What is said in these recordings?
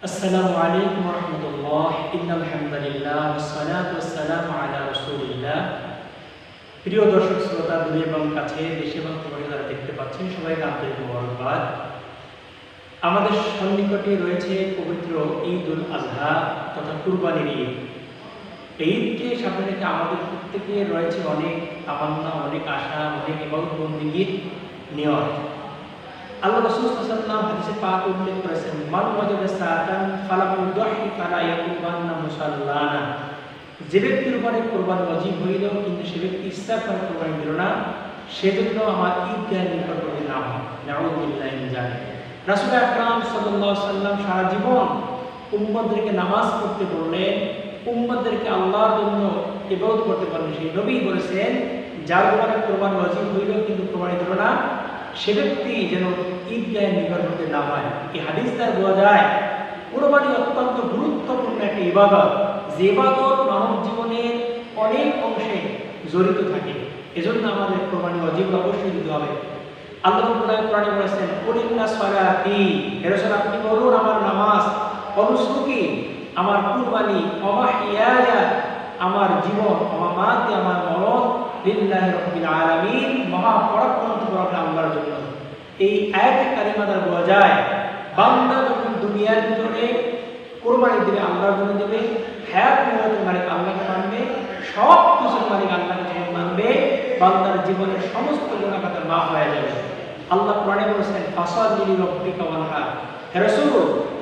আসসালামু আলাইকুম ওয়া রাহমাতুল্লাহ। ইন্নাল হামদুলিল্লাহ ওয়াসসালাতু ওয়াসসালামু আলা রাসূলিল্লাহ। প্রিয় দর্শক শ্রোতা, দূরে এবং কাছে, দেশে এবং প্রবাসে যারা দেখতে পাচ্ছেন, সবাইকে আন্তরিক মোবারকবাদ। আমাদের সন্নিকটে রয়েছে পবিত্র ঈদুল আজহা তথা কুরবানির ঈদ। এই ঈদকে সামনে রেখে আমাদের প্রত্যেকের রয়েছে অনেক তামান্না, অনেক আশা, অনেক ইবাদত বন্দেগীর নিয়ত। আল্লাহ রাসূল সাল্লাল্লাহু আলাইহি ওয়াসাল্লাম হাদিসে পাক উল্লেখ করেছেন, মান ওয়াজাদা সাআতান ফালাম ইউদাহি ফালা ইয়াকুবান্না মুসাল্লানা। যে ব্যক্তির উপরে কুরবানি ওয়াজিব হইল কিন্তু সে ব্যক্তি ইচ্ছা করে কুরবানি দিল না, সেজন্য আমার ঈদগাহ নিকটবর্তী না হয়। নাউযুবিল্লাহি মিন যালিক। রাসূল আকরাম সাল্লাল্লাহু আলাইহি ওয়াসাল্লাম সারা জীবন উম্মতদেরকে নামাজ পড়তে বললেন, উম্মতদেরকে আল্লাহর জন্য ইবাদত করতে বললেন। সেই নবী বলেছেন, যার উপরে কুরবানি ওয়াজিব হইল কিন্তু কুরবানি দিল না, সে ব্যক্তি যেন ঈদগাহের নিকটবর্তী না হয়। এই হাদিস দ্বারা বোঝা যায় কুরবানি অত্যন্ত গুরুত্বপূর্ণ একটা ইবাদত, যে ইবাদত মানব জীবনের অনেক অংশে জড়িত থাকে। এজন্য আমাদের কুরবানি ওয়াজিব অবশ্যই দিতে হবে। আল্লাহ রাব্বুল আলামিন কোরআনে বলেছেন, কুলিন্না সালাতি, হে রাসূল আপনি বলুন আমার নামাজ, অনুসুকি আমার কুরবানি, ওমাহিয়ায়া আমার জীবন, ওমামাতি আমার মরণ, লিল্লাহি রাব্বিল আলামিন মহা পরাক্রমশালী আল্লাহর জন্য। এই আয়াতে কারিমা দ্বারা বোঝা যায় বান্দা যখন দুনিয়ার ভিতরে কুরবানি দিবে আল্লাহর জন্য দিবে, হায়াত মওতের মালিক আল্লাহকে মানবে, সব কিছুর মালিক আল্লাহকে যখন মানবে, বান্দার জীবনের সমস্ত গুনাহ খাতা মাফ হয়ে যাবে। আল্লাহ কোরআনে বলেছেন, ফাসাল্লি লিরাব্বিকা ওয়ানহার, হে রাসূল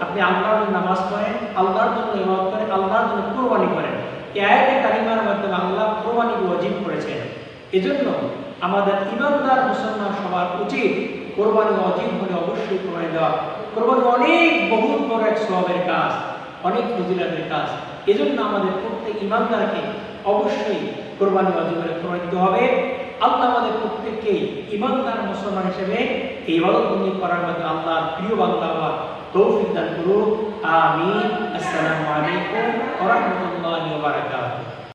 আপনি আল্লাহর জন্য নামাজ পড়েন, আল্লাহর জন্য ইবাদত করেন, আল্লাহর জন্য কুরবানি করেন। এই আয়াতে কারিমার মাধ্যমে আল্লাহ কুরবানি ওয়াজিব করেছেন। এজন্য আমাদের ঈমানদার মুসলমান সবার উচিত কুরবানি ওয়াজিব হলে অবশ্যই কুরবানি দেওয়া। কুরবানি অনেক বহুত বড় এক সওয়াবের কাজ, অনেক ফজিলতের কাজ। এজন্য আমাদের প্রত্যেক ঈমানদারকে অবশ্যই কুরবানি ওয়াজিব হলে কুরবানি দিতে হবে। আল্লাহ আমাদের প্রত্যেককে ঈমানদার মুসলমান হিসেবে এই ইবাদতবন্দি করার মধ্যে আল্লাহর প্রিয় বান্দা হওয়ার তৌফিক দান করুন। আমিন। আসসালামু আলাইকুম ওয়া রাহমাতুল্লাহি ওয়া বারাকাতুহু।